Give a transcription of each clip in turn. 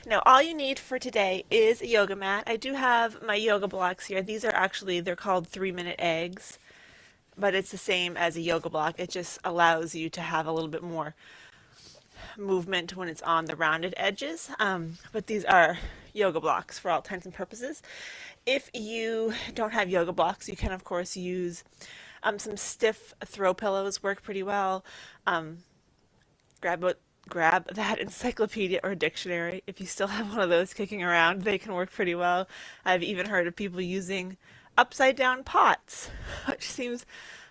Now, all you need for today is a yoga mat. I do have my yoga blocks here. These are actually, they're called 3-minute eggs, but it's the same as a yoga block. It just allows you to have a little bit more movement when it's on the rounded edges. But these are yoga blocks for all intents and purposes. If you don't have yoga blocks, you can, of course, use some stiff throw pillows, work pretty well. Um, grab that encyclopedia or dictionary. If you still have one of those kicking around, they can work pretty well. I've even heard of people using upside down pots, which seems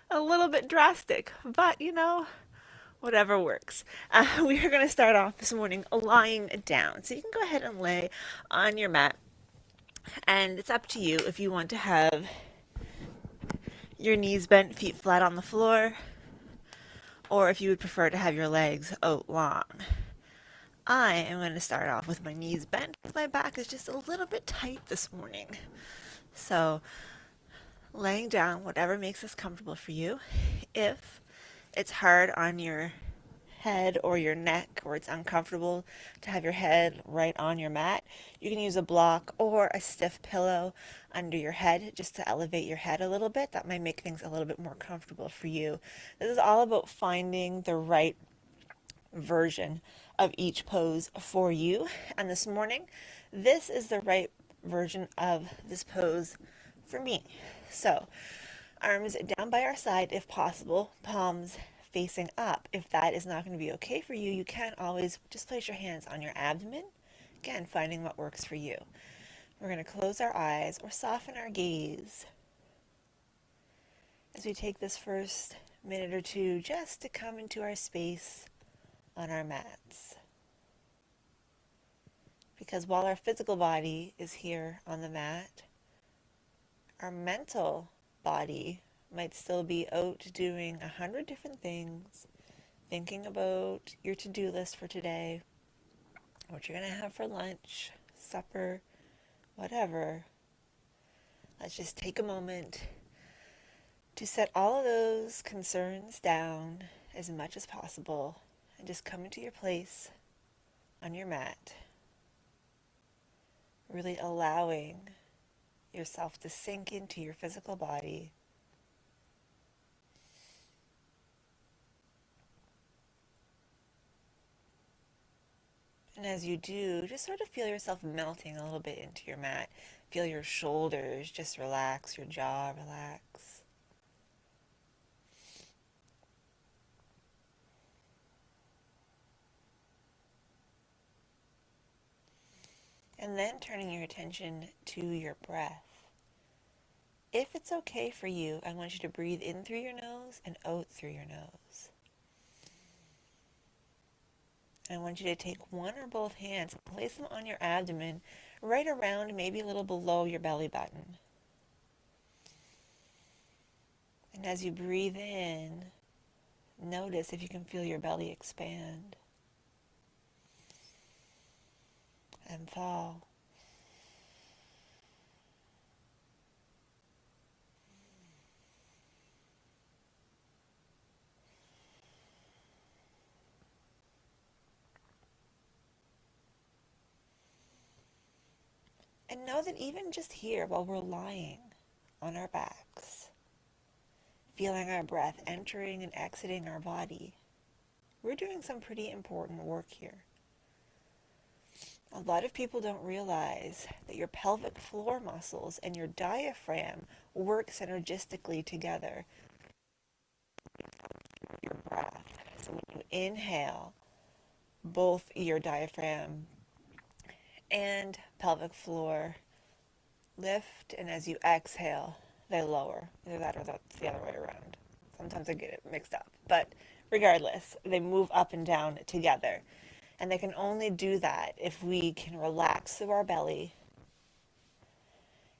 a little bit drastic, but whatever works. We are going to start off this morning lying down. So you can go ahead and lay on your mat, and it's up to you if you want to have your knees bent, feet flat on the floor, or if you would prefer to have your legs out long. I am going to start off with my knees bent because my back is just a little bit tight this morning. So, laying down, whatever makes this comfortable for you. If it's hard on your head or your neck, or it's uncomfortable to have your head right on your mat, you can use a block or a stiff pillow under your head just to elevate your head a little bit. That might make things a little bit more comfortable for you. This is all about finding the right version of each pose for you. And this morning, this is the right version of this pose for me. So, arms down by our side if possible, palms facing up. If that is not going to be okay for you, you can always just place your hands on your abdomen. Again, finding what works for you. We're going to close our eyes or soften our gaze as we take this first minute or two just to come into our space on our mats. Because while our physical body is here on the mat, our mental body might still be out doing 100 different things, thinking about your to-do list for today, what you're going to have for lunch, supper, whatever. Let's just take a moment to set all of those concerns down as much as possible and just come into your place on your mat, really allowing yourself to sink into your physical body. And as you do, just sort of feel yourself melting a little bit into your mat. Feel your shoulders just relax, your jaw relax. And then turning your attention to your breath. If it's okay for you, I want you to breathe in through your nose and out through your nose. I want you to take one or both hands and place them on your abdomen, right around, maybe a little below your belly button. And as you breathe in, notice if you can feel your belly expand and fall. And know that even just here, while we're lying on our backs, feeling our breath entering and exiting our body, we're doing some pretty important work here. A lot of people don't realize that your pelvic floor muscles and your diaphragm work synergistically together. Your breath. So when you inhale, both your diaphragm and pelvic floor lift, and as you exhale, they lower. Either that or that's the other way around. Sometimes I get it mixed up. But regardless, they move up and down together. And they can only do that if we can relax through our belly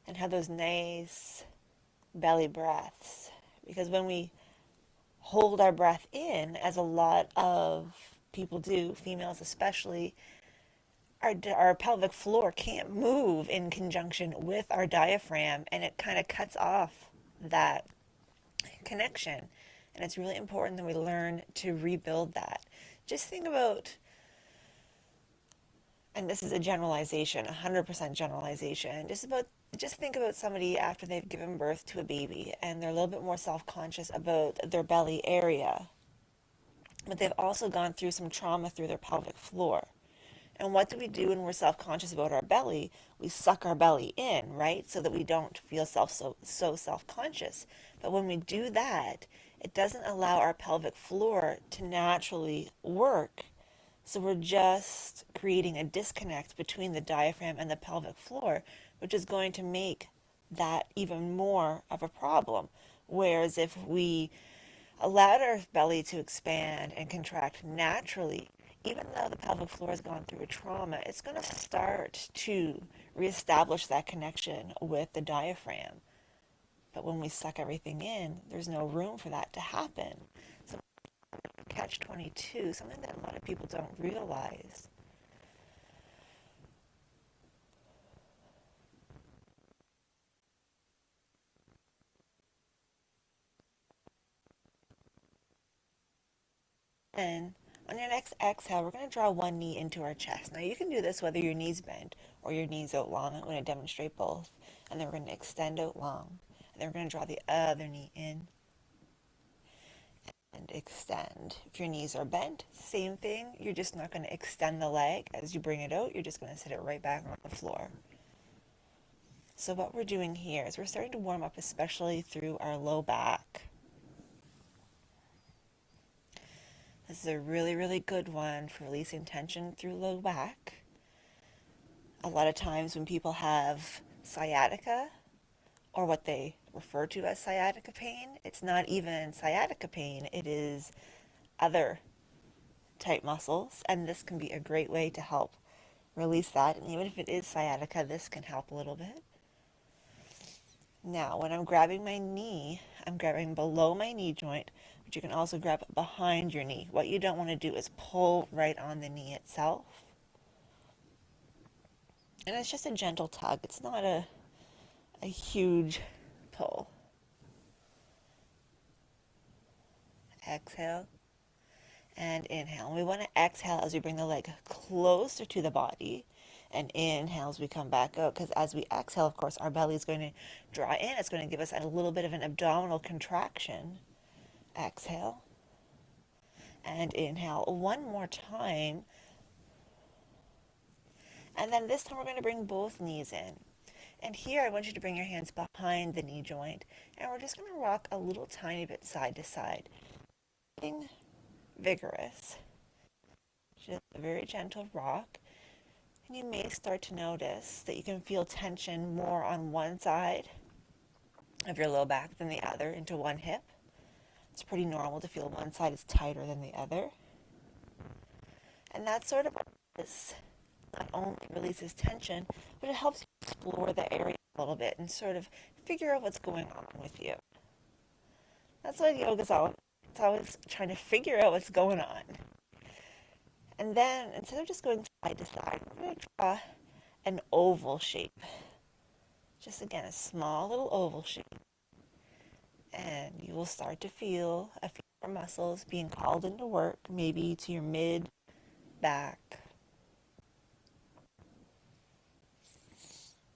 and have those nice belly breaths. Because when we hold our breath in, as a lot of people do, females especially, our pelvic floor can't move in conjunction with our diaphragm, and it kind of cuts off that connection. And it's really important that we learn to rebuild that. Just think about And this is a generalization, 100% generalization. Just think about somebody after they've given birth to a baby and they're a little bit more self-conscious about their belly area, but they've also gone through some trauma through their pelvic floor. And what do we do when we're self-conscious about our belly? We suck our belly in, right? So that we don't feel so self-conscious. But when we do that, it doesn't allow our pelvic floor to naturally work. So we're just creating a disconnect between the diaphragm and the pelvic floor, which is going to make that even more of a problem. Whereas if we allowed our belly to expand and contract naturally, even though the pelvic floor has gone through a trauma, it's going to start to reestablish that connection with the diaphragm. But when we suck everything in, there's no room for that to happen. So catch 22, something that a lot of people don't realize. And on your next exhale, we're going to draw one knee into our chest. Now you can do this whether your knee's bent or your knee's out long. I'm going to demonstrate both. And then we're going to extend out long. And then we're going to draw the other knee in and extend. If your knees are bent, same thing. You're just not going to extend the leg as you bring it out. You're just going to sit it right back on the floor. So what we're doing here is we're starting to warm up, especially through our low back. This is a really, really good one for releasing tension through low back. A lot of times when people have sciatica, or what they refer to as sciatica pain, it's not even sciatica pain, it is other type muscles, and this can be a great way to help release that. And even if it is sciatica, this can help a little bit. Now, when I'm grabbing my knee, I'm grabbing below my knee joint, but you can also grab behind your knee. What you don't want to do is pull right on the knee itself. And it's just a gentle tug. It's not a huge pull. Exhale and inhale. And we want to exhale as we bring the leg closer to the body, and inhale as we come back out, because as we exhale, of course, our belly is going to draw in. It's going to give us a little bit of an abdominal contraction. Exhale and inhale one more time. And then this time we're going to bring both knees in. And here I want you to bring your hands behind the knee joint, and we're just going to rock a little tiny bit side to side. Being vigorous. Just a very gentle rock. And you may start to notice that you can feel tension more on one side of your low back than the other into one hip. It's pretty normal to feel one side is tighter than the other. And that sort of not only releases tension, but it helps you explore the area a little bit and sort of figure out what's going on with you. That's what yoga's all. It's always trying to figure out what's going on. And then, instead of just going side to side, we're going to draw an oval shape. Just again, a small little oval shape. And you will start to feel a few more muscles being called into work, maybe to your mid back.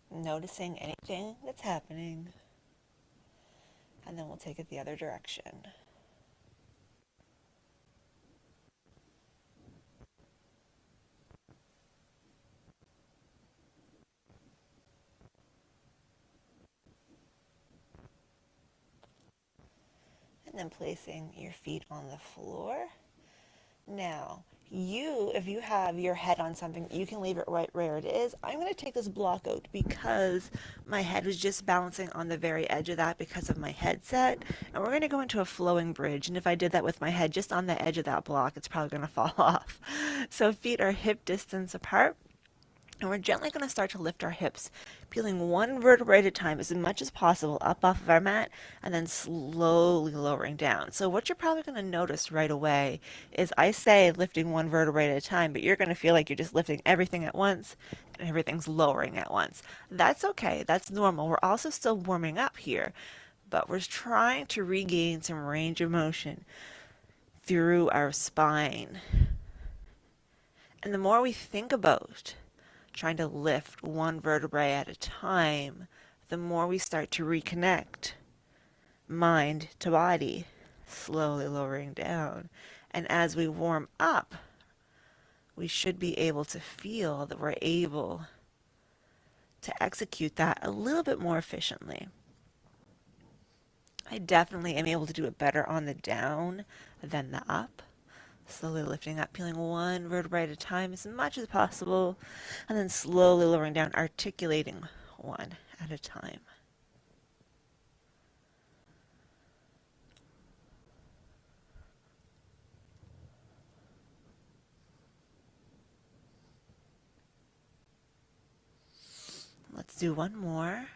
Noticing anything that's happening. And then we'll take it the other direction. And then placing your feet on the floor. Now, if you have your head on something, you can leave it right where it is. I'm going to take this block out because my head was just balancing on the very edge of that because of my headset. And we're going to go into a flowing bridge. And if I did that with my head just on the edge of that block, it's probably going to fall off. So feet are hip distance apart. And we're gently going to start to lift our hips, peeling one vertebrae at a time as much as possible up off of our mat, and then slowly lowering down. So what you're probably going to notice right away is I say lifting one vertebrae at a time, but you're going to feel like you're just lifting everything at once and everything's lowering at once. That's okay. That's normal. We're also still warming up here, but we're trying to regain some range of motion through our spine. And the more we think about trying to lift one vertebrae at a time, the more we start to reconnect mind to body, slowly lowering down. And as we warm up, we should be able to feel that we're able to execute that a little bit more efficiently. I definitely am able to do it better on the down than the up. Slowly lifting up, peeling one vertebrae at a time as much as possible, and then slowly lowering down, articulating one at a time. Let's do one more.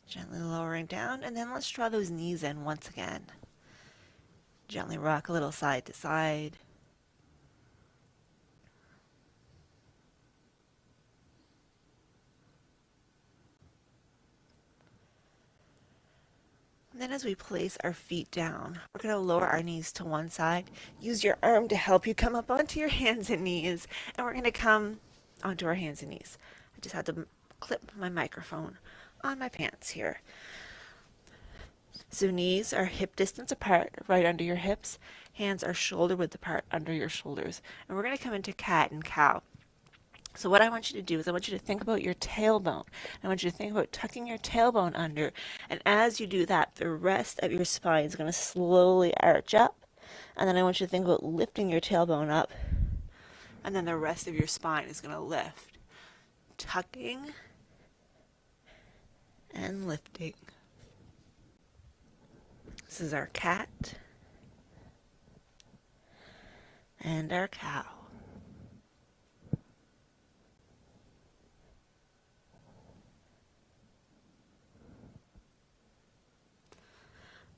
Gently lowering down, and then let's draw those knees in once again. Gently rock a little side to side. And then as we place our feet down, we're going to lower our knees to one side. Use your arm to help you come up onto your hands and knees, and we're going to come onto our hands and knees. I just had to clip my microphone on my pants here. So knees are hip distance apart, right under your hips. Hands are shoulder width apart under your shoulders. And we're going to come into cat and cow. So what I want you to do is I want you to think about your tailbone. I want you to think about tucking your tailbone under. And as you do that, the rest of your spine is going to slowly arch up. And then I want you to think about lifting your tailbone up. And then the rest of your spine is going to lift. Tucking and lifting. This is our cat and our cow.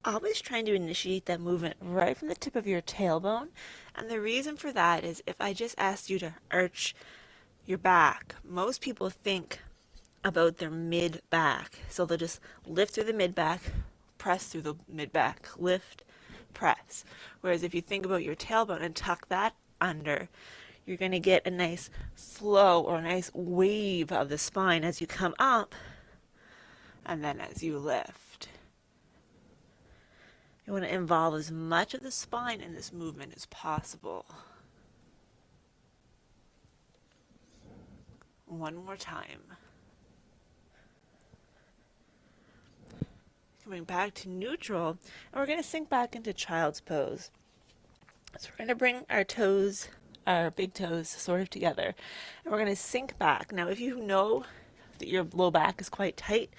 Always trying to initiate that movement right from the tip of your tailbone. And the reason for that is if I just asked you to arch your back, most people think about their mid-back. So they'll just lift through the mid-back, press through the mid-back, lift, press. Whereas if you think about your tailbone and tuck that under, you're going to get a nice flow or a nice wave of the spine as you come up and then as you lift. You want to involve as much of the spine in this movement as possible. One more time. Coming back to neutral, and we're going to sink back into child's pose. So we're going to bring our toes, our big toes, sort of together, and we're going to sink back. Now, if you know that your low back is quite tight,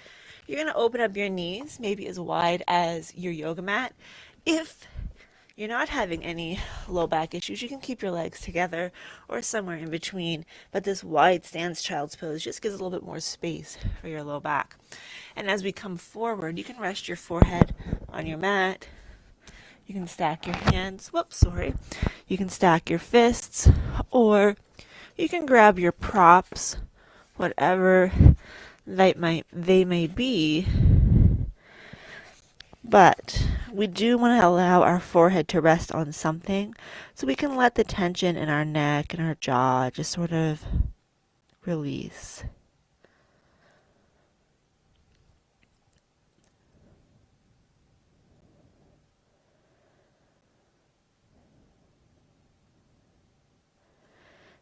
you're going to open up your knees, maybe as wide as your yoga mat. If you're not having any low back issues, you can keep your legs together or somewhere in between, but this wide stance child's pose just gives a little bit more space for your low back. And as we come forward, you can rest your forehead on your mat. You can stack your hands. You can stack your fists, or you can grab your props, whatever they may be. But we do want to allow our forehead to rest on something so we can let the tension in our neck and our jaw just sort of release.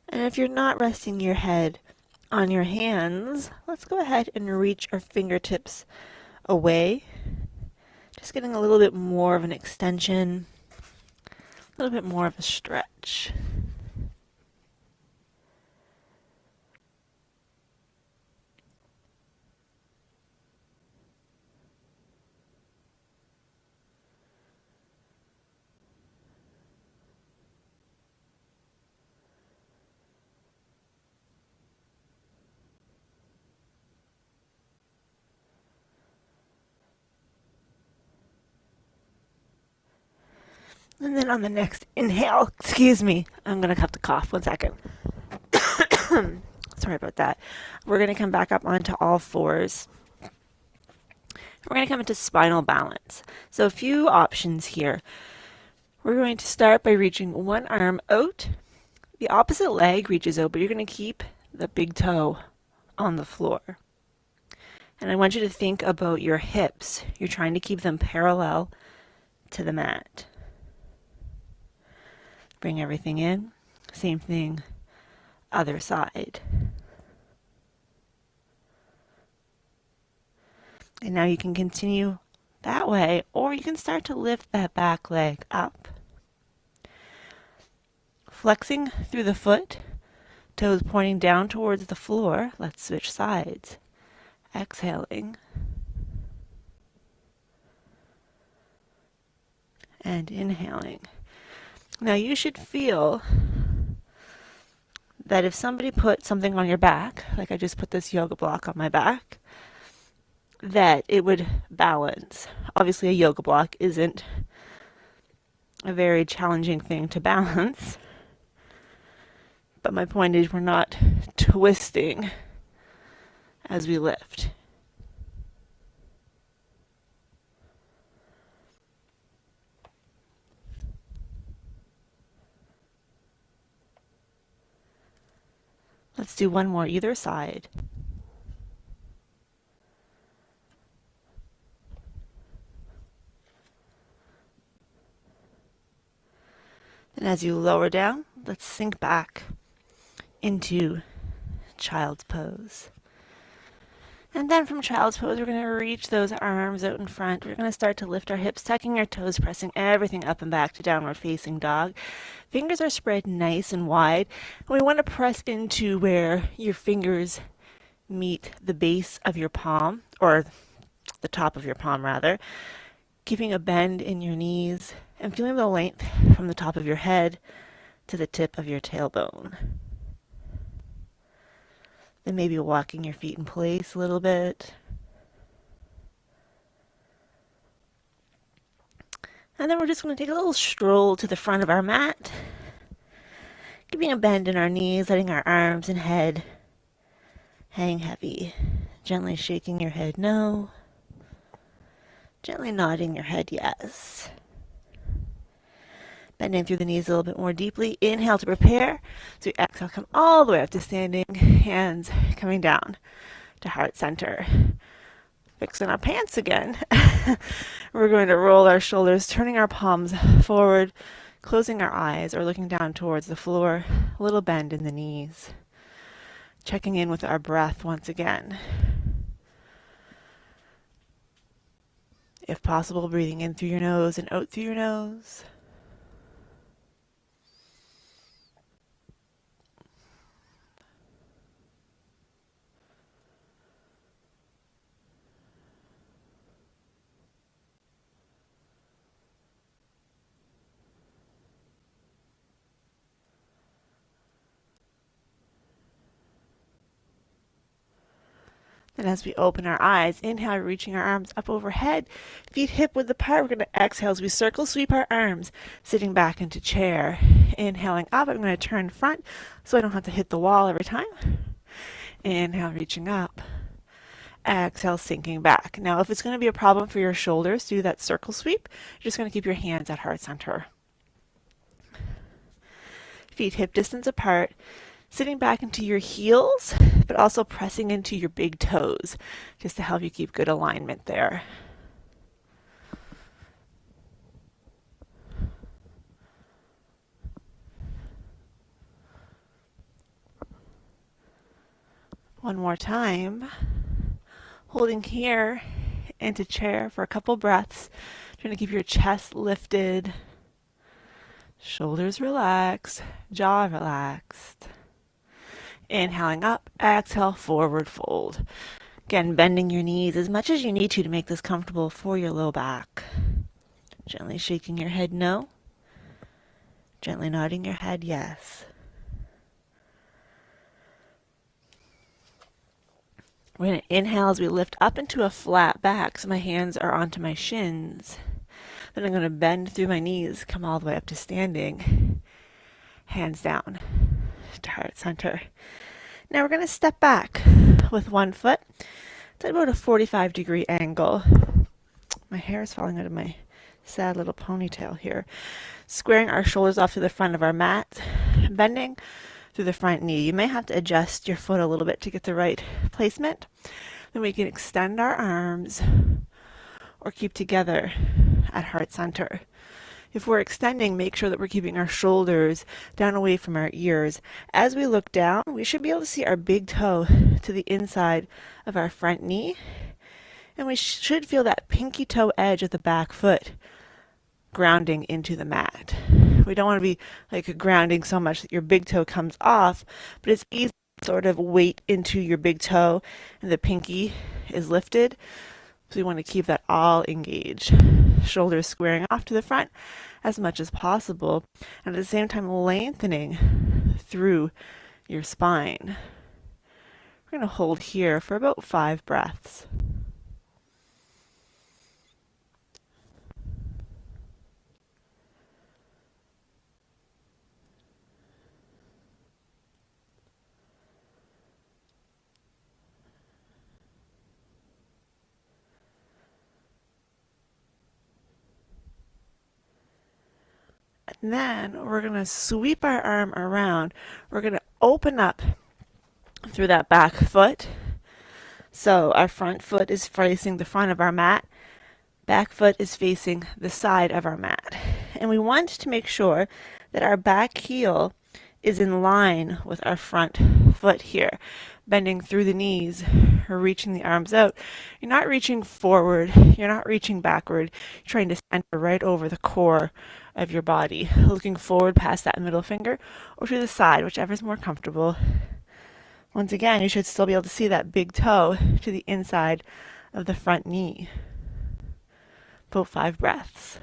And if you're not resting your head on your hands, let's go ahead and reach our fingertips away. Just getting a little bit more of an extension, a little bit more of a stretch. And then on the next inhale, I'm going to have to cough. 1 second. Sorry about that. We're going to come back up onto all fours. We're going to come into spinal balance. So a few options here. We're going to start by reaching one arm out. The opposite leg reaches out, but you're going to keep the big toe on the floor. And I want you to think about your hips. You're trying to keep them parallel to the mat. Bring everything in. Same thing, other side. And now you can continue that way, or you can start to lift that back leg up. Flexing through the foot, toes pointing down towards the floor. Let's switch sides. Exhaling. And inhaling. Now you should feel that if somebody put something on your back, like I just put this yoga block on my back, that it would balance. Obviously a yoga block isn't a very challenging thing to balance, but my point is we're not twisting as we lift. Let's do one more either side. And as you lower down, let's sink back into child's pose. And then from child's pose, we're going to reach those arms out in front. We're going to start to lift our hips, tucking our toes, pressing everything up and back to downward facing dog. Fingers are spread nice and wide. And we want to press into where your fingers meet the base of your palm, or the top of your palm rather. Keeping a bend in your knees and feeling the length from the top of your head to the tip of your tailbone. Then maybe walking your feet in place a little bit. And then we're just going to take a little stroll to the front of our mat, giving a bend in our knees, letting our arms and head hang heavy. Gently shaking your head no. Gently nodding your head yes. Bending through the knees a little bit more deeply. Inhale to prepare. So we exhale, come all the way up to standing. Hands coming down to heart center. Fixing our pants again. We're going to roll our shoulders, turning our palms forward, closing our eyes or looking down towards the floor. A little bend in the knees. Checking in with our breath once again. If possible, breathing in through your nose and out through your nose. And as we open our eyes, inhale, reaching our arms up overhead, feet hip width apart. We're going to exhale as we circle sweep our arms, sitting back into chair. Inhaling up, I'm going to turn front so I don't have to hit the wall every time. Inhale, reaching up. Exhale, sinking back. Now, if it's going to be a problem for your shoulders to do that circle sweep, you're just going to keep your hands at heart center. Feet hip distance apart. Sitting back into your heels, but also pressing into your big toes, just to help you keep good alignment there. One more time. Holding here into chair for a couple breaths. Trying to keep your chest lifted, shoulders relaxed, jaw relaxed. Inhaling up, exhale, forward fold. Again, bending your knees as much as you need to make this comfortable for your low back. Gently shaking your head no. Gently nodding your head yes. We're going to inhale as we lift up into a flat back, so my hands are onto my shins. Then I'm going to bend through my knees, come all the way up to standing. Hands down to heart center. Now we're going to step back with one foot. It's at about a 45-degree angle. My hair is falling out of my sad little ponytail here. Squaring our shoulders off to the front of our mat, bending through the front knee. You may have to adjust your foot a little bit to get the right placement. Then we can extend our arms or keep together at heart center. If we're extending, make sure that we're keeping our shoulders down away from our ears. As we look down, we should be able to see our big toe to the inside of our front knee. And we should feel that pinky toe edge of the back foot grounding into the mat. We don't want to be like grounding so much that your big toe comes off, but it's easy to sort of weight into your big toe and the pinky is lifted. So we want to keep that all engaged. Shoulders squaring off to the front as much as possible, and at the same time lengthening through your spine. We're going to hold here for about 5 breaths. And then we're going to sweep our arm around. We're going to open up through that back foot. So our front foot is facing the front of our mat. Back foot is facing the side of our mat. And we want to make sure that our back heel is in line with our front foot here. Bending through the knees, or reaching the arms out. You're not reaching forward, you're not reaching backward. You're trying to center right over the core of your body. Looking forward past that middle finger or to the side, whichever is more comfortable. Once again, you should still be able to see that big toe to the inside of the front knee. About 5 breaths.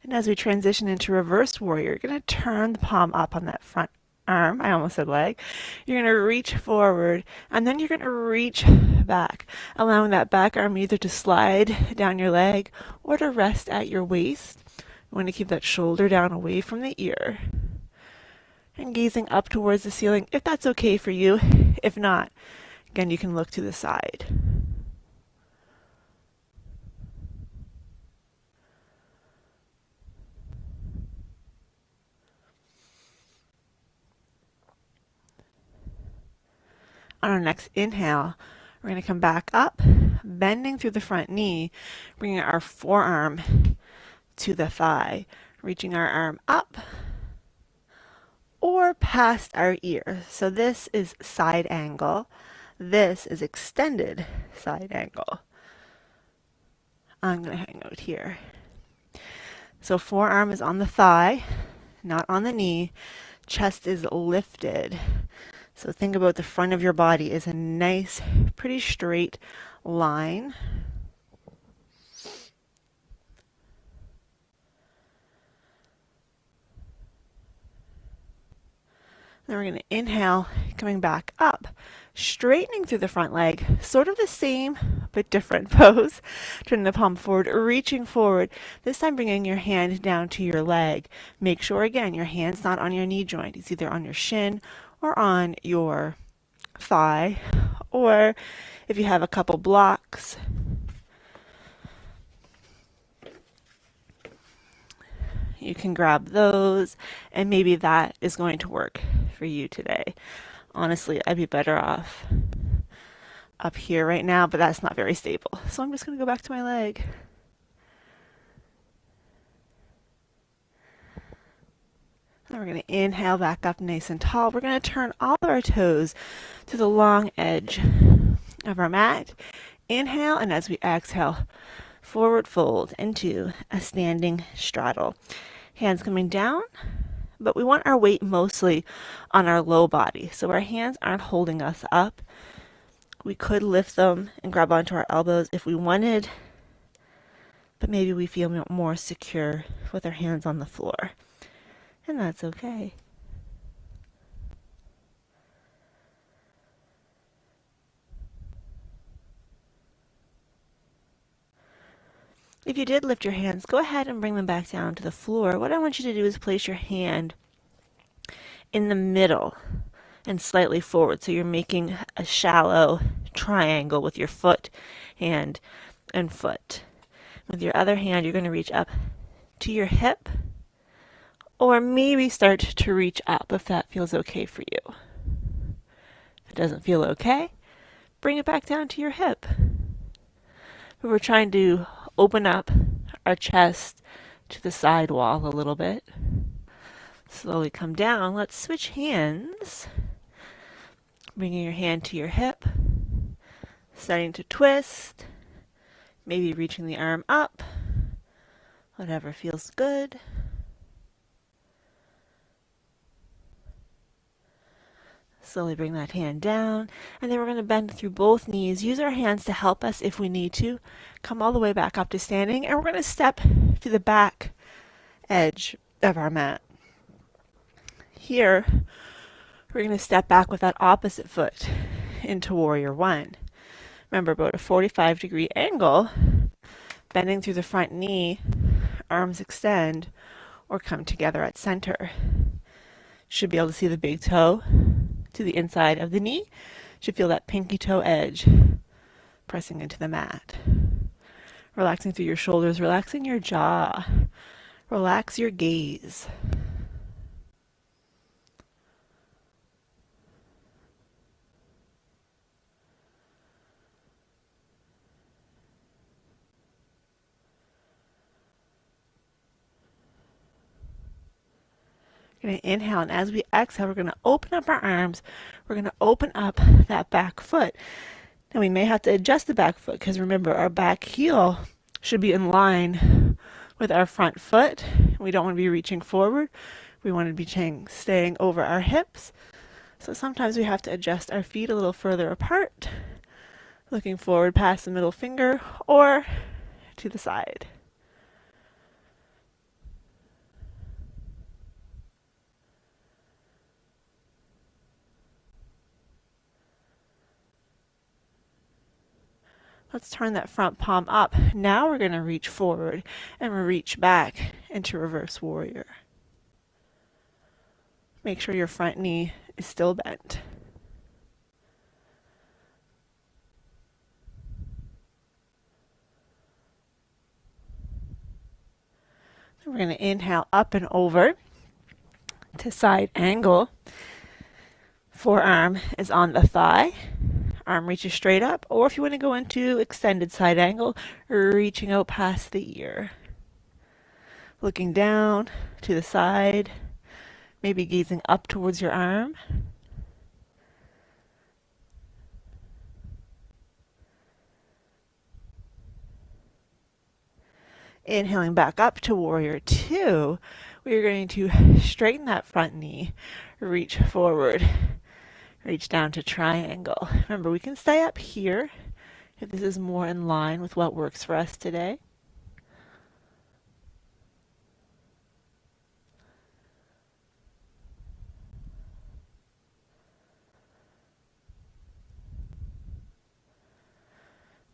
And as we transition into reverse warrior, you're going to turn the palm up on that front arm. I almost said leg. You're going to reach forward, and then you're going to reach back, allowing that back arm either to slide down your leg or to rest at your waist. You want to keep that shoulder down away from the ear. And gazing up towards the ceiling, if that's okay for you. If not, again, you can look to the side. On our next inhale, we're going to come back up, bending through the front knee, bringing our forearm to the thigh, reaching our arm up or past our ear. So this is side angle. This is extended side angle. I'm going to hang out here. So forearm is on the thigh, not on the knee. Chest is lifted. So think about the front of your body is a nice, pretty straight line. Then we're going to inhale, coming back up, straightening through the front leg, sort of the same but different pose. Turning the palm forward, reaching forward, this time bringing your hand down to your leg. Make sure, again, your hand's not on your knee joint. It's either on your shin or on your thigh, or if you have a couple blocks, you can grab those, and maybe that is going to work for you today. Honestly, I'd be better off up here right now, but that's not very stable. So I'm just going to go back to my leg. Then we're going to inhale back up nice and tall. We're going to turn all of our toes to the long edge of our mat. Inhale, and as we exhale, forward fold into a standing straddle. Hands coming down, but we want our weight mostly on our low body. So our hands aren't holding us up. We could lift them and grab onto our elbows if we wanted, but maybe we feel more secure with our hands on the floor. And that's okay. If you did lift your hands, go ahead and bring them back down to the floor. What I want you to do is place your hand in the middle and slightly forward. So you're making a shallow triangle with your foot, hand, and foot. With your other hand, you're going to reach up to your hip, or maybe start to reach up if that feels okay for you. If it doesn't feel okay, bring it back down to your hip. But we're trying to open up our chest to the side wall a little bit. Slowly come down. Let's switch hands. Bringing your hand to your hip, starting to twist, maybe reaching the arm up, whatever feels good. Slowly bring that hand down, and then we're going to bend through both knees. Use our hands to help us if we need to. Come all the way back up to standing, and we're going to step to the back edge of our mat. Here, we're going to step back with that opposite foot into Warrior One. Remember, about a 45-degree angle, bending through the front knee, arms extend, or come together at center. Should be able to see the big toe to the inside of the knee. Should feel that pinky toe edge pressing into the mat. Relaxing through your shoulders, relaxing your jaw. Relax your gaze. We're going to inhale, and as we exhale, we're going to open up our arms. We're going to open up that back foot. Now we may have to adjust the back foot because remember, our back heel should be in line with our front foot. We don't want to be reaching forward. We want to be staying over our hips. So sometimes we have to adjust our feet a little further apart, looking forward past the middle finger or to the side. Let's turn that front palm up. Now we're going to reach forward and reach back into reverse warrior. Make sure your front knee is still bent. We're going to inhale up and over to side angle. Forearm is on the thigh. Arm reaches straight up, or if you want to go into extended side angle, reaching out past the ear. Looking down to the side, maybe gazing up towards your arm. Inhaling back up to Warrior Two, we are going to straighten that front knee, reach forward. Reach down to triangle. Remember, we can stay up here if this is more in line with what works for us today.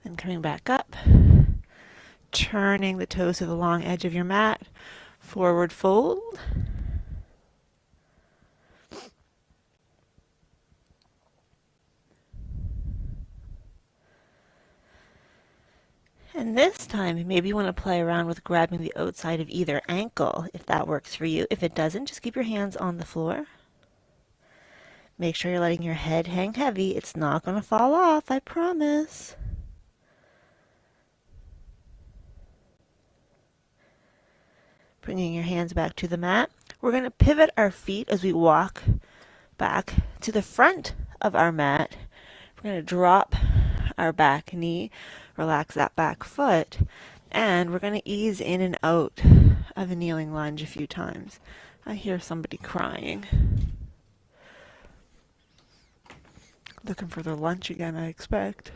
Then coming back up, turning the toes to the long edge of your mat, forward fold. And this time, maybe you want to play around with grabbing the outside of either ankle, if that works for you. If it doesn't, just keep your hands on the floor. Make sure you're letting your head hang heavy. It's not going to fall off, I promise. Bringing your hands back to the mat. We're going to pivot our feet as we walk back to the front of our mat. We're going to drop our back knee, relax that back foot, and we're going to ease in and out of a kneeling lunge a few times. I hear somebody crying. Looking for their lunch again, I expect.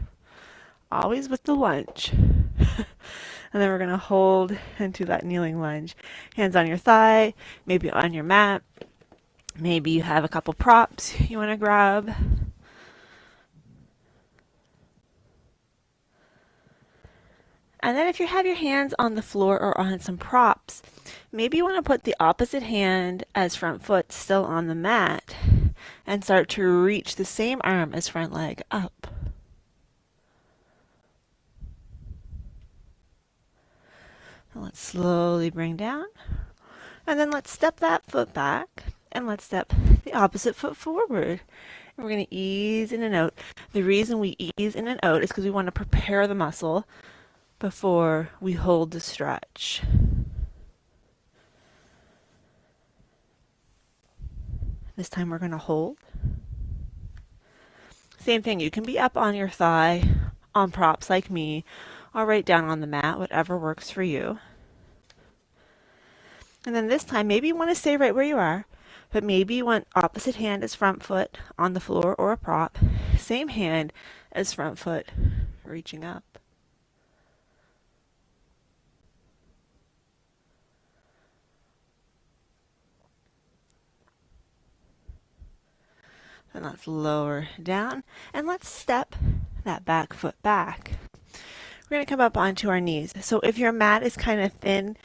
Always with the lunch. And then we're going to hold into that kneeling lunge. Hands on your thigh, maybe on your mat. Maybe you have a couple props you want to grab. And then if you have your hands on the floor or on some props, maybe you want to put the opposite hand as front foot still on the mat and start to reach the same arm as front leg up. And let's slowly bring down. And then let's step that foot back and let's step the opposite foot forward. And we're going to ease in and out. The reason we ease in and out is because we want to prepare the muscle before we hold the stretch. This time we're going to hold. Same thing, you can be up on your thigh, on props like me, or right down on the mat, whatever works for you. And then this time, maybe you want to stay right where you are, but maybe you want opposite hand as front foot on the floor or a prop, same hand as front foot reaching up. Then let's lower down and let's step that back foot back. We're going to come up onto our knees. So if your mat is kind of thin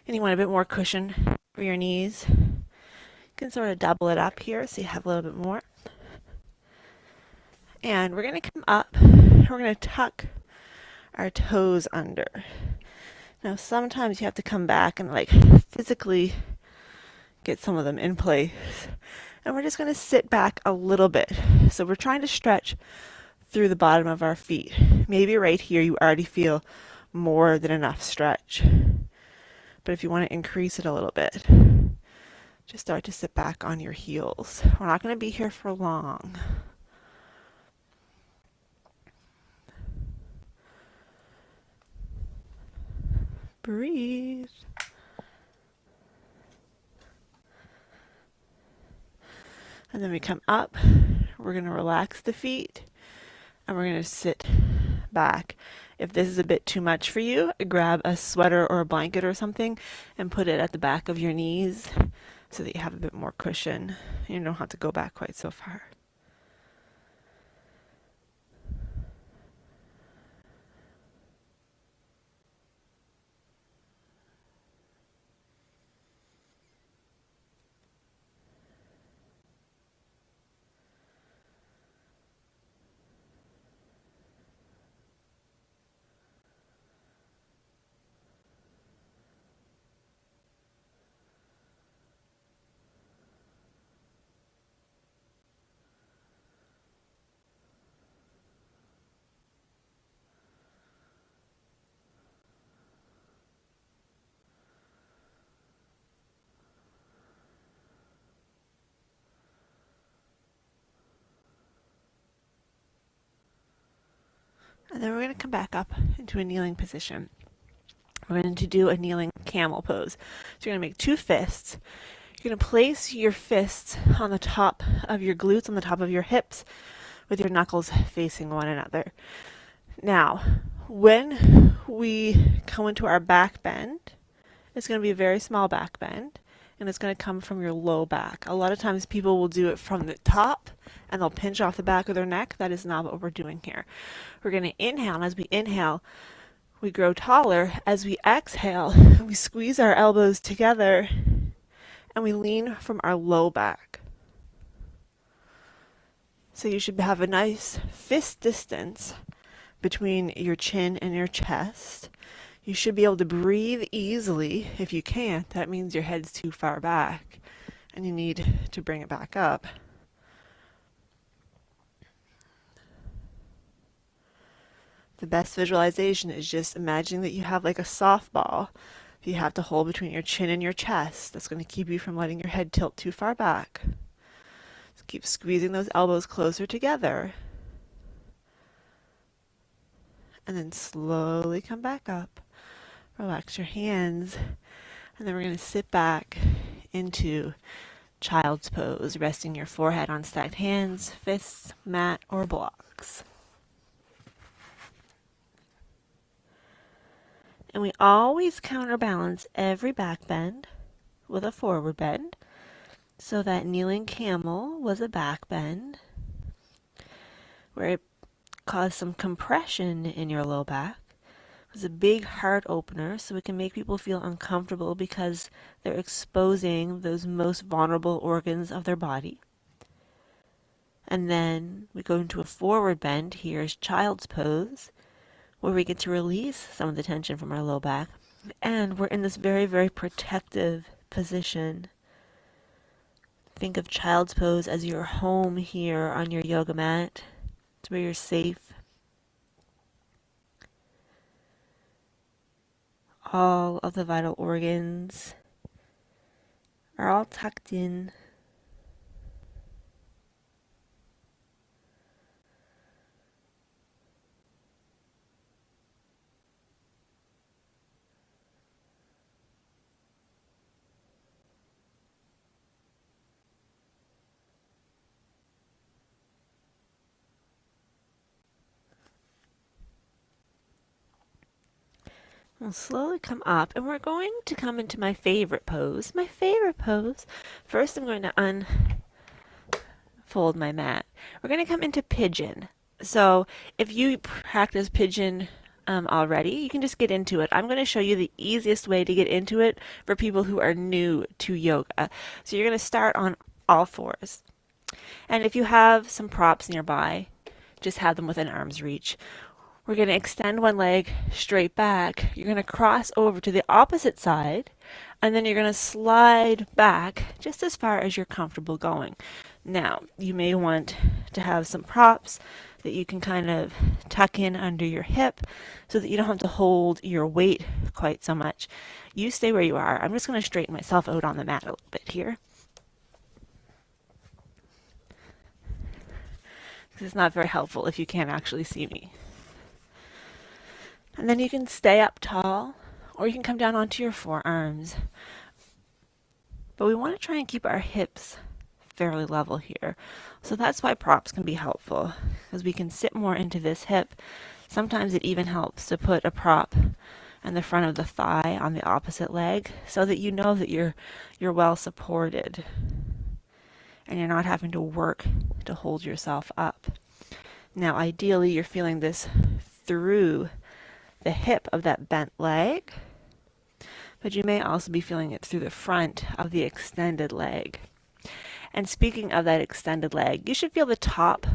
and you want a bit more cushion for your knees, you can sort of double it up here so you have a little bit more. And we're going to come up, we're going to tuck our toes under. Now sometimes you have to come back and like physically get some of them in place. And we're just going to sit back a little bit. So we're trying to stretch through the bottom of our feet. Maybe right here you already feel more than enough stretch. But if you want to increase it a little bit, just start to sit back on your heels. We're not going to be here for long. Breathe. And then we come up, we're going to relax the feet, and we're going to sit back. If this is a bit too much for you, grab a sweater or a blanket or something and put it at the back of your knees so that you have a bit more cushion. You don't have to go back quite so far. And then we're going to come back up into a kneeling position. We're going to do a kneeling camel pose. So you're going to make two fists. You're going to place your fists on the top of your glutes, on the top of your hips, with your knuckles facing one another. Now, when we come into our back bend, it's going to be a very small back bend, and it's going to come from your low back. A lot of times people will do it from the top, and they'll pinch off the back of their neck. That is not what we're doing here. We're going to inhale, and as we inhale, we grow taller. As we exhale, we squeeze our elbows together, and we lean from our low back. So you should have a nice fist distance between your chin and your chest. You should be able to breathe easily. If you can't, that means your head's too far back and you need to bring it back up. The best visualization is just imagining that you have like a softball that you have to hold between your chin and your chest. That's going to keep you from letting your head tilt too far back. Just keep squeezing those elbows closer together. And then slowly come back up. Relax your hands. And then we're going to sit back into child's pose, resting your forehead on stacked hands, fists, mat, or blocks. And we always counterbalance every back bend with a forward bend. So that kneeling camel was a back bend, where it caused some compression in your low back. It's a big heart opener, so it can make people feel uncomfortable because they're exposing those most vulnerable organs of their body. And then we go into a forward bend. Here's child's pose, where we get to release some of the tension from our low back. And we're in this very, very protective position. Think of child's pose as your home here on your yoga mat. It's where you're safe. All of the vital organs are all tucked in. We'll slowly come up, and we're going to come into my favorite pose. My favorite pose. First, I'm going to unfold my mat. We're going to come into pigeon. So, if you practice pigeon already, you can just get into it. I'm going to show you the easiest way to get into it for people who are new to yoga. So, you're going to start on all fours. And if you have some props nearby, just have them within arm's reach. We're going to extend one leg straight back. You're going to cross over to the opposite side, and then you're going to slide back just as far as you're comfortable going. Now, you may want to have some props that you can kind of tuck in under your hip so that you don't have to hold your weight quite so much. You stay where you are. I'm just going to straighten myself out on the mat a little bit here. This is not very helpful if you can't actually see me. And then you can stay up tall, or you can come down onto your forearms. But we want to try and keep our hips fairly level here. So that's why props can be helpful, because we can sit more into this hip. Sometimes it even helps to put a prop in the front of the thigh on the opposite leg so that you know that you're well supported and you're not having to work to hold yourself up. Now, ideally, you're feeling this through the hip of that bent leg, but you may also be feeling it through the front of the extended leg. And speaking of that extended leg, you should feel the top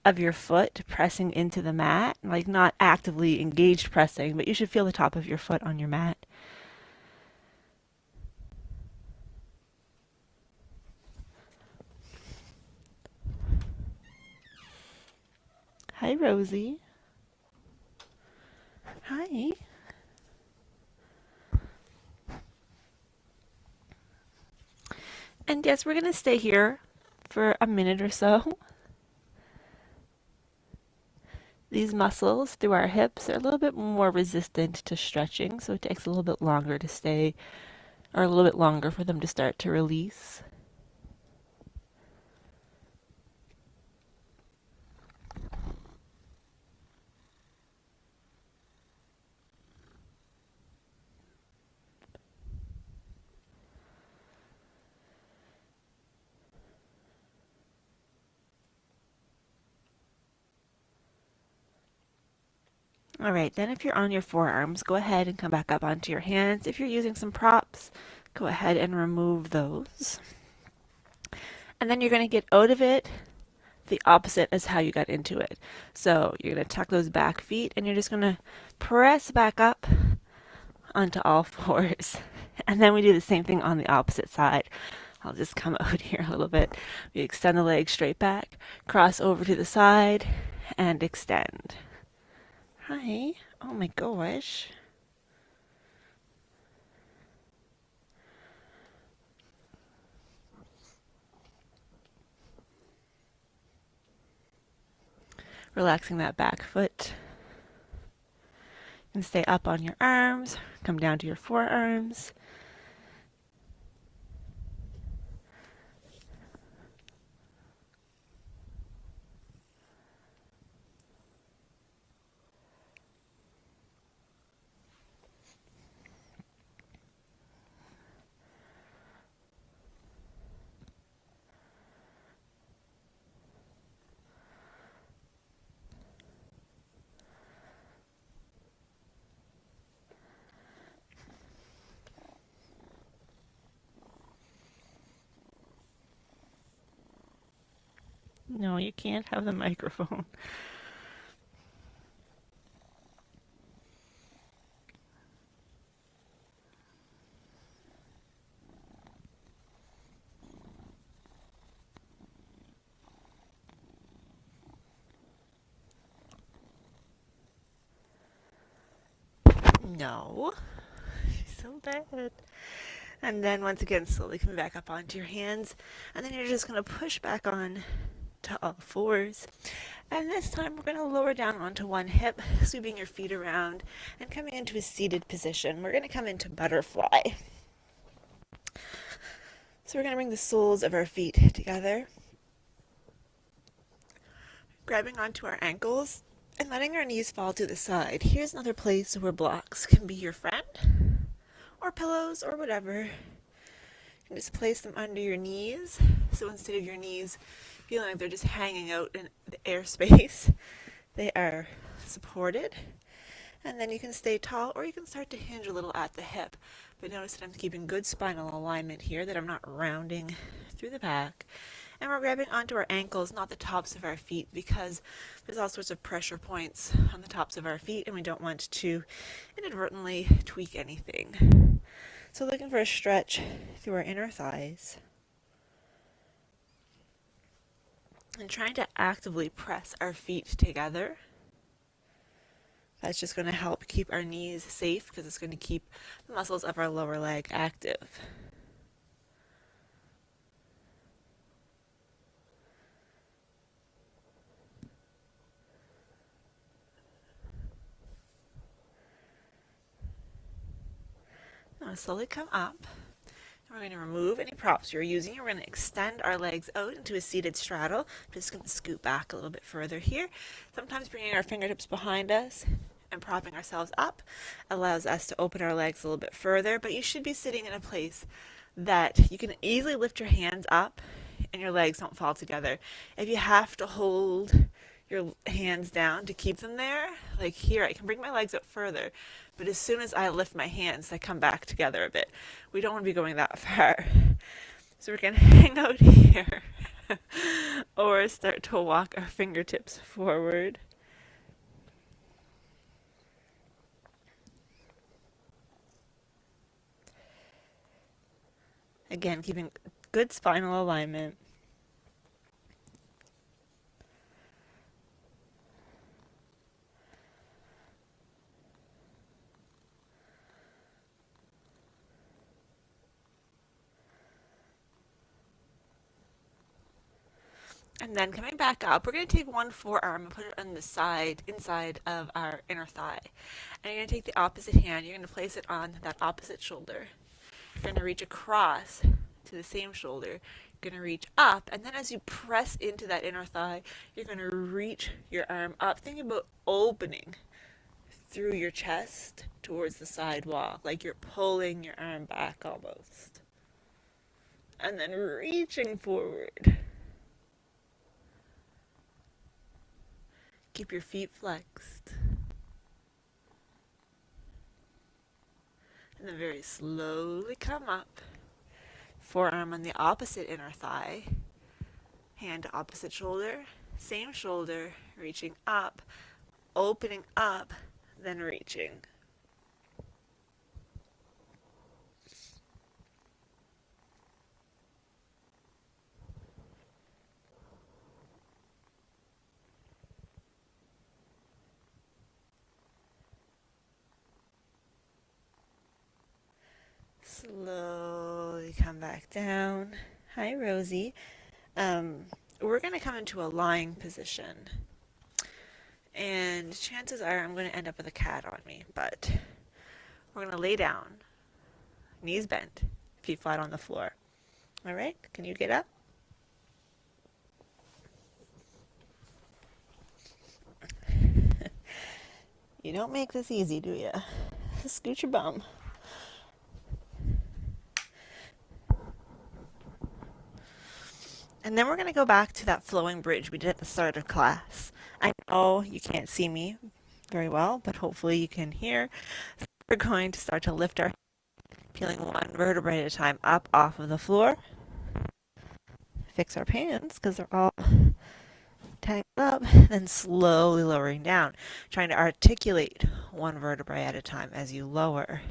of your foot pressing into the mat, like not actively engaged pressing, but you should feel the top of your foot on your mat. Hi, Rosie. Hi. And yes, we're going to stay here for a minute or so. These muscles through our hips are a little bit more resistant to stretching, so it takes a little bit longer to stay, or a little bit longer for them to start to release. All right, then if you're on your forearms, go ahead and come back up onto your hands. If you're using some props, go ahead and remove those. And then you're going to get out of it the opposite as how you got into it. So you're going to tuck those back feet and you're just going to press back up onto all fours. And then we do the same thing on the opposite side. I'll just come out here a little bit. We extend the leg straight back, cross over to the side, and extend. Hi. Oh my gosh. Relaxing that back foot. And stay up on your arms. Come down to your forearms. No, you can't have the microphone. No. So bad. And then once again, slowly coming back up onto your hands. And then you're just going to push back on to all fours. And this time we're going to lower down onto one hip, sweeping your feet around and coming into a seated position. We're going to come into butterfly. So we're going to bring the soles of our feet together, grabbing onto our ankles and letting our knees fall to the side. Here's another place where blocks can be your friend, or pillows, or whatever. You can just place them under your knees. So instead of your knees feeling like they're just hanging out in the airspace, they are supported. And then you can stay tall, or you can start to hinge a little at the hip. But notice that I'm keeping good spinal alignment here, that I'm not rounding through the back. And we're grabbing onto our ankles, not the tops of our feet, because there's all sorts of pressure points on the tops of our feet, and we don't want to inadvertently tweak anything. So looking for a stretch through our inner thighs. And trying to actively press our feet together. That's just going to help keep our knees safe, because it's going to keep the muscles of our lower leg active. Now slowly come up. We're going to remove any props you're using. We're going to extend our legs out into a seated straddle. I'm just going to scoot back a little bit further here. Sometimes bringing our fingertips behind us and propping ourselves up allows us to open our legs a little bit further, but you should be sitting in a place that you can easily lift your hands up and your legs don't fall together. If you have to hold your hands down to keep them there, like here, I can bring my legs up further, but as soon as I lift my hands, they come back together a bit. We don't want to be going that far. So we're going to hang out here or start to walk our fingertips forward. Again, keeping good spinal alignment. And then coming back up, we're going to take one forearm and put it on the side, inside of our inner thigh. And you're going to take the opposite hand, you're going to place it on that opposite shoulder. You're going to reach across to the same shoulder. You're going to reach up, and then as you press into that inner thigh, you're going to reach your arm up. Think about opening through your chest towards the side wall, like you're pulling your arm back almost. And then reaching forward. Keep your feet flexed. And then very slowly come up. Forearm on the opposite inner thigh. Hand to opposite shoulder. Same shoulder, reaching up, opening up, then reaching. Slowly come back down. Hi, Rosie. We're going to come into a lying position. And chances are I'm going to end up with a cat on me, but we're going to lay down, knees bent, feet flat on the floor. All right? Can you get up? You don't make this easy, do you? Scoot your bum. And then we're going to go back to that flowing bridge we did at the start of class. I know you can't see me very well, but hopefully you can hear. So we're going to start to lift our, peeling one vertebrae at a time up off of the floor. Fix our pants because they're all tangled up, then slowly lowering down, trying to articulate one vertebrae at a time as you lower.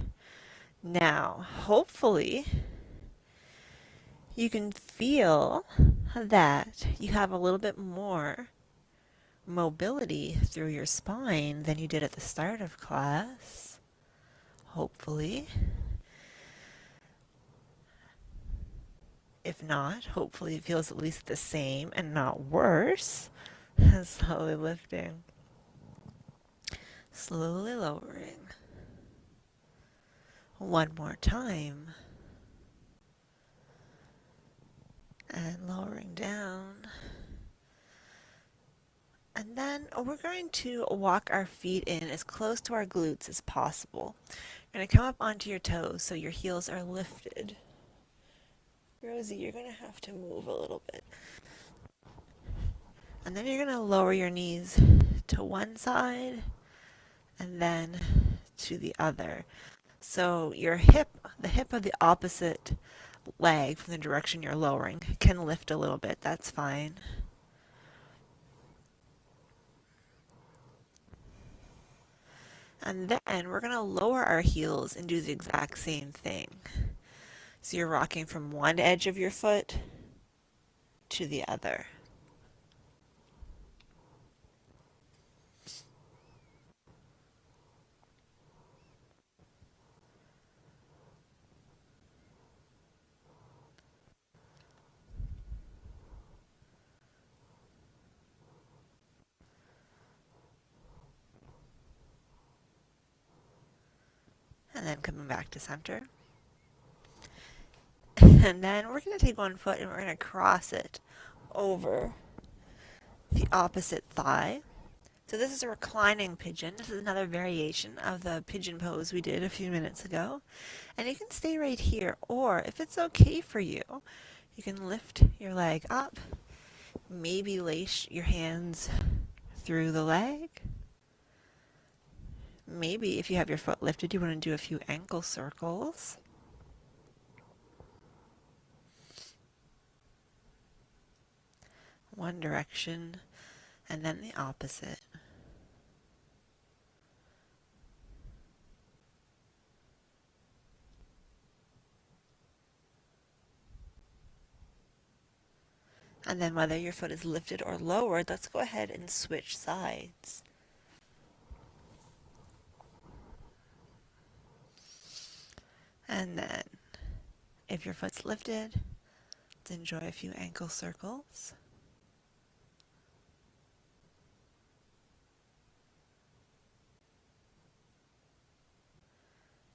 Now, hopefully, you can feel that you have a little bit more mobility through your spine than you did at the start of class. Hopefully. If not, hopefully it feels at least the same and not worse. Slowly lifting. Slowly lowering. One more time. And lowering down. And then we're going to walk our feet in as close to our glutes as possible. You're going to come up onto your toes so your heels are lifted. Rosie, you're going to have to move a little bit. And then you're going to lower your knees to one side and then to the other. So your hip, the hip of the opposite leg from the direction you're lowering, can lift a little bit. That's fine. And then we're going to lower our heels and do the exact same thing. So you're rocking from one edge of your foot to the other. And then coming back to center. And then we're going to take one foot and we're going to cross it over the opposite thigh. So this is a reclining pigeon. This is another variation of the pigeon pose we did a few minutes ago. And you can stay right here, or if it's okay for you, you can lift your leg up, maybe lace your hands through the leg. Maybe if you have your foot lifted, you want to do a few ankle circles. One direction and then the opposite. And then whether your foot is lifted or lowered, let's go ahead and switch sides. And then if your foot's lifted, let's enjoy a few ankle circles.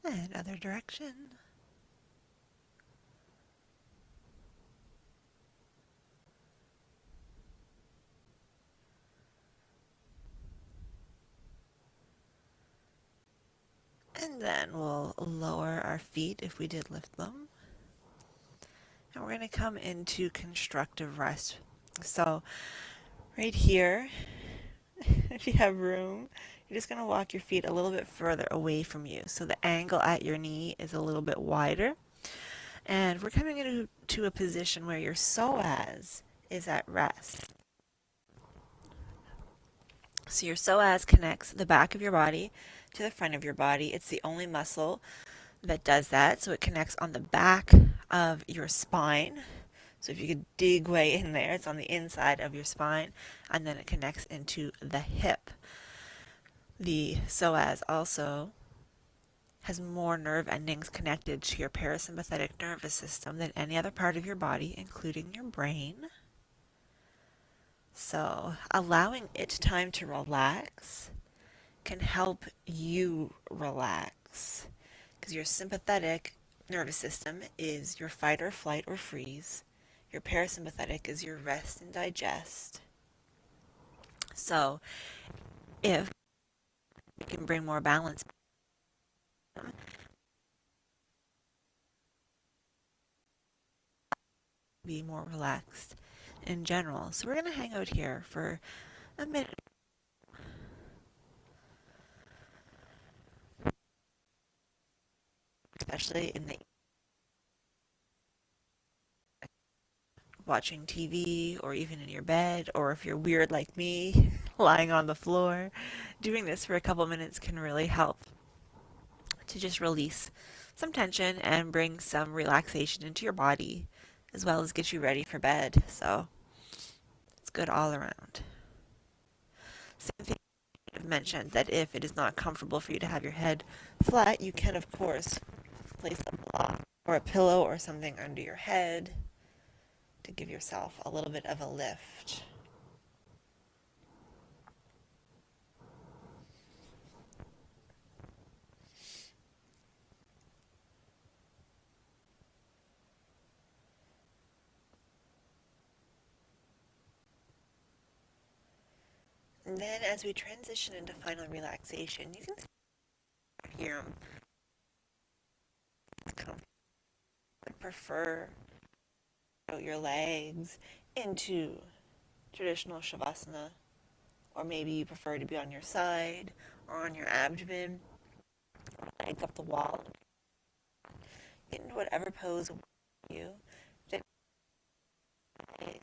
And other direction. And then we'll lower our feet if we did lift them. And we're going to come into constructive rest. So right here, if you have room, you're just going to walk your feet a little bit further away from you. So the angle at your knee is a little bit wider. And we're coming into a position where your psoas is at rest. So your psoas connects the back of your body to the front of your body. It's the only muscle that does that. So it connects on the back of your spine. So if you could dig way in there, it's on the inside of your spine, and then it connects into the hip. The psoas also has more nerve endings connected to your parasympathetic nervous system than any other part of your body, including your brain. So allowing it time to relax can help you relax, because your sympathetic nervous system is your fight or flight or freeze. Your parasympathetic is your rest and digest. So if you can bring more balance, be more relaxed in general. So we're going to hang out here for a minute, especially in the watching TV or even in your bed, or if you're weird like me, lying on the floor, doing this for a couple minutes can really help to just release some tension and bring some relaxation into your body, as well as get you ready for bed. So it's good all around. Same thing I've mentioned, that if it is not comfortable for you to have your head flat, you can of course place a block or a pillow or something under your head to give yourself a little bit of a lift. And then as we transition into final relaxation, you can here would prefer your legs into traditional shavasana, or maybe you prefer to be on your side or on your abdomen, legs up the wall. Get into whatever pose you that is.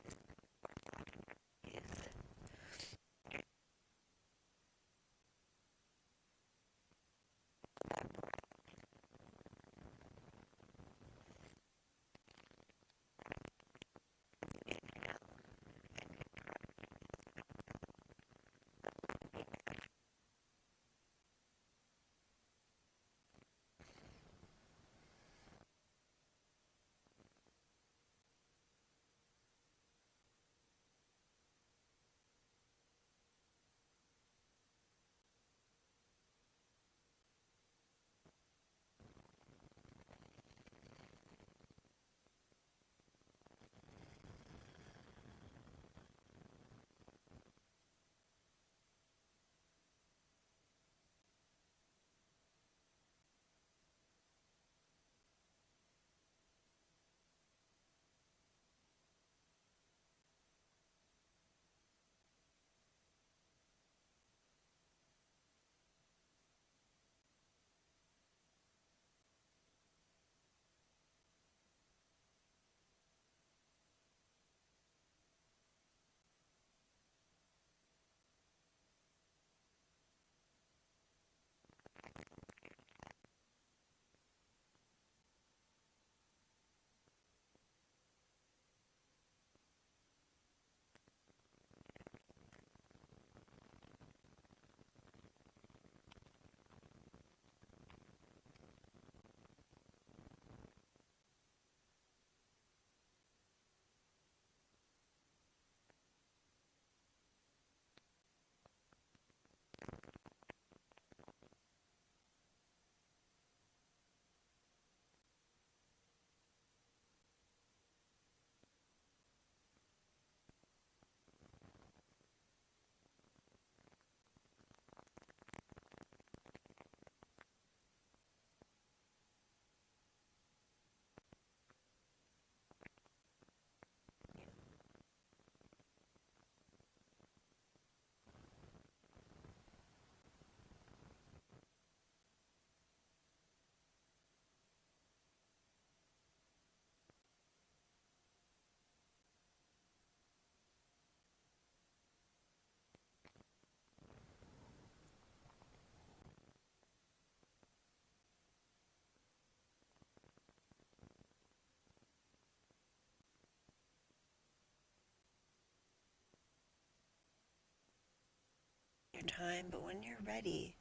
Your time, but when you're ready,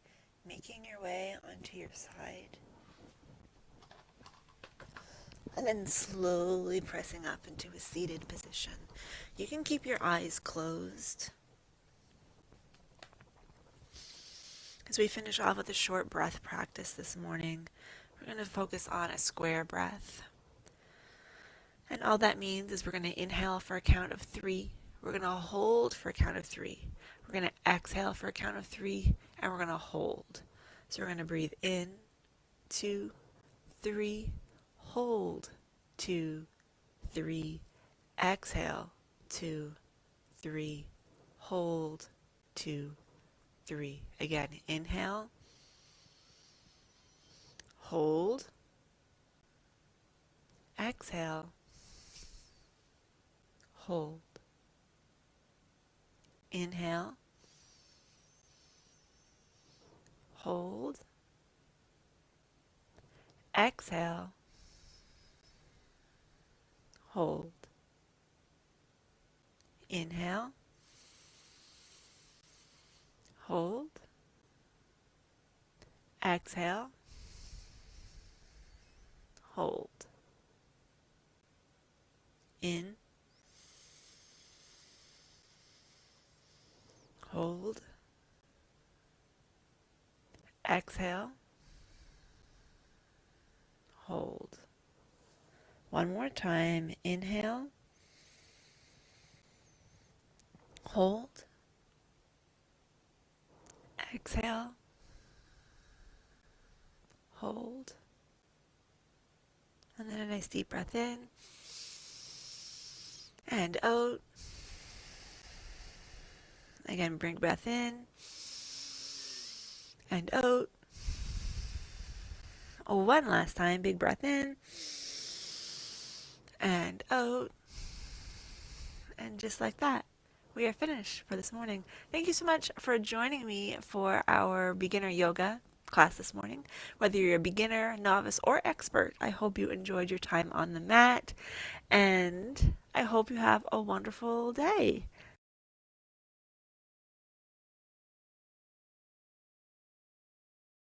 making your way onto your side, and then slowly pressing up into a seated position. You can keep your eyes closed as we finish off with a short breath practice this morning. We're going to focus on a square breath. And all that means is we're going to inhale for a count of 3. We're going to hold for a count of 3. We're going to exhale for a count of 3, and we're going to hold. So we're going to breathe in, 2, 3, hold, 2, 3, exhale, 2, 3, hold, 2, 3. Again, inhale, hold, exhale, hold. Inhale, hold. Exhale, hold. Inhale, hold. Exhale, hold. In, hold. Exhale, hold. One more time. Inhale, hold. Exhale, hold. And then a nice deep breath in and out. Again, bring breath in and out. One last time, big breath in and out. And just like that, we are finished for this morning. Thank you so much for joining me for our beginner yoga class this morning. Whether you're a beginner, novice, or expert, I hope you enjoyed your time on the mat, and I hope you have a wonderful day.